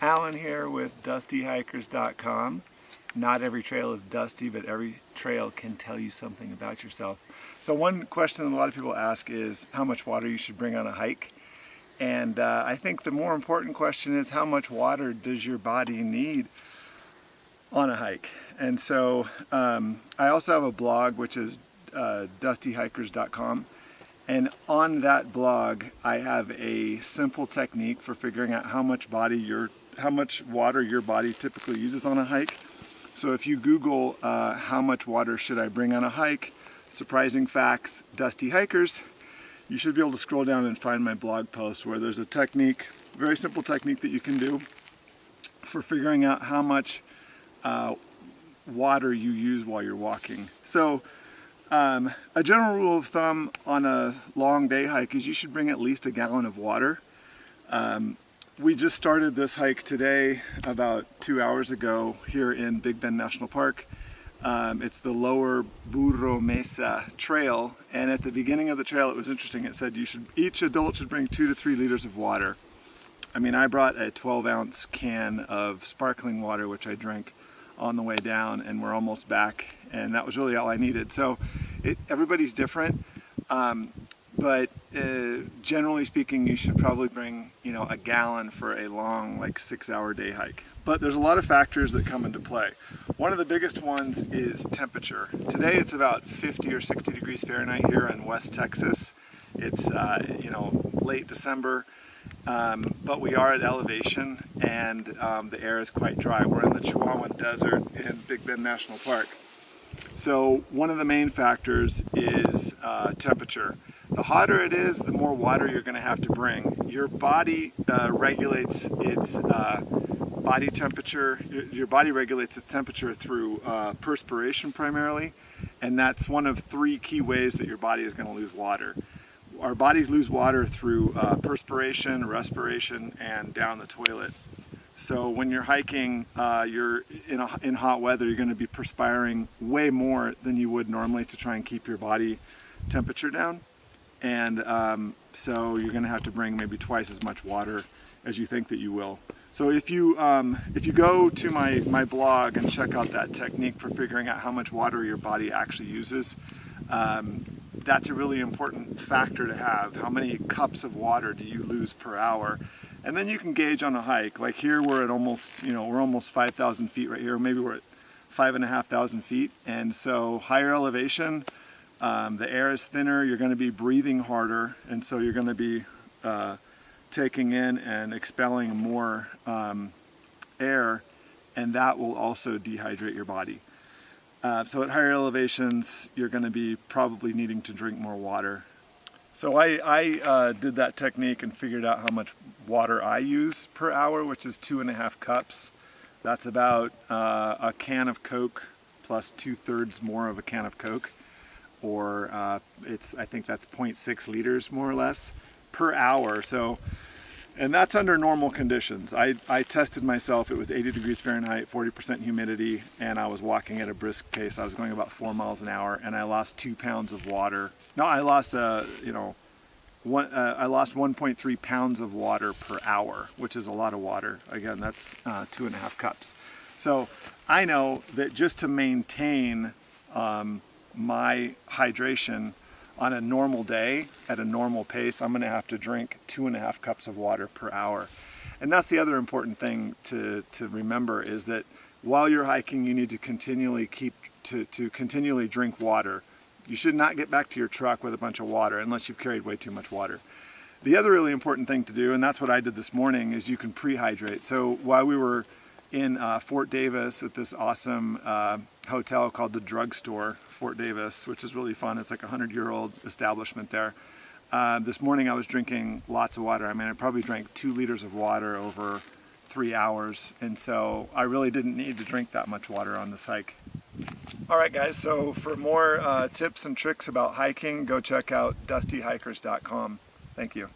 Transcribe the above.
Alan here with DustyHikers.com. Not every trail is dusty, but every trail can tell you something about yourself. So one question that a lot of people ask is how much water you should bring on a hike. And I think the more important question is how much water does your body need on a hike? And so I also have a blog, which is DustyHikers.com. And on that blog, I have a simple technique for figuring out how much water your body typically uses on a hike. So if you Google how much water should I bring on a hike, surprising facts, Dusty Hikers, you should be able to scroll down and find my blog post where there's a technique, very simple technique that you can do for figuring out how much water you use while you're walking. So a general rule of thumb on a long day hike is you should bring at least a gallon of water. We just started this hike today about 2 hours ago here in Big Bend National Park. It's the Lower Burro Mesa Trail, and at the beginning of the trail it was interesting. It said each adult should bring 2 to 3 liters of water. I mean, I brought a 12-ounce can of sparkling water which I drank on the way down, and we're almost back, and that was really all I needed. So everybody's different, but generally speaking, you should probably bring, a gallon for a long, like 6-hour day hike. But there's a lot of factors that come into play. One of the biggest ones is temperature. Today it's about 50 or 60 degrees Fahrenheit here in West Texas. It's late December. But we are at elevation, and the air is quite dry. We're in the Chihuahuan Desert in Big Bend National Park. So one of the main factors is temperature. The hotter it is, the more water you're going to have to bring. Your body regulates its body temperature. Your body regulates its temperature through perspiration primarily, and that's one of 3 key ways that your body is going to lose water. Our bodies lose water through perspiration, respiration, and down the toilet. So when you're hiking, you're in hot weather, you're going to be perspiring way more than you would normally to try and keep your body temperature down. And so you're going to have to bring maybe twice as much water as you think that you will. So if you go to my blog and check out that technique for figuring out how much water your body actually uses, that's a really important factor to have. How many cups of water do you lose per hour? And then you can gauge on a hike. Like here we're at almost, we're almost 5,000 feet right here. Maybe we're at 5,500 feet. And so higher elevation, the air is thinner, you're going to be breathing harder, and so you're going to be taking in and expelling more air, and that will also dehydrate your body. So at higher elevations, you're going to be probably needing to drink more water. So I did that technique and figured out how much water I use per hour, which is 2.5 cups. That's about a can of Coke plus 2/3 more of a can of Coke, or I think that's 0.6 liters more or less per hour. So, and that's under normal conditions. I tested myself. It was 80 degrees Fahrenheit, 40% humidity, and I was walking at a brisk pace. I was going about 4 miles an hour, and I lost 2 pounds of water. No, I lost I lost 1.3 pounds of water per hour, which is a lot of water. Again, that's 2.5 cups. So I know that just to maintain my hydration on a normal day, at a normal pace, I'm going to have to drink 2.5 cups of water per hour. And that's the other important thing to remember, is that while you're hiking, you need to continually continually drink water. You should not get back to your truck with a bunch of water unless you've carried way too much water. The other really important thing to do, and that's what I did this morning, is you can pre-hydrate. So while we were in Fort Davis at this awesome hotel called the Drugstore, Fort Davis, which is really fun. It's like a 100-year-old establishment there. This morning I was drinking lots of water. I mean, I probably drank 2 liters of water over 3 hours, and so I really didn't need to drink that much water on this hike. All right, guys, so for more tips and tricks about hiking, go check out DustyHikers.com. Thank you.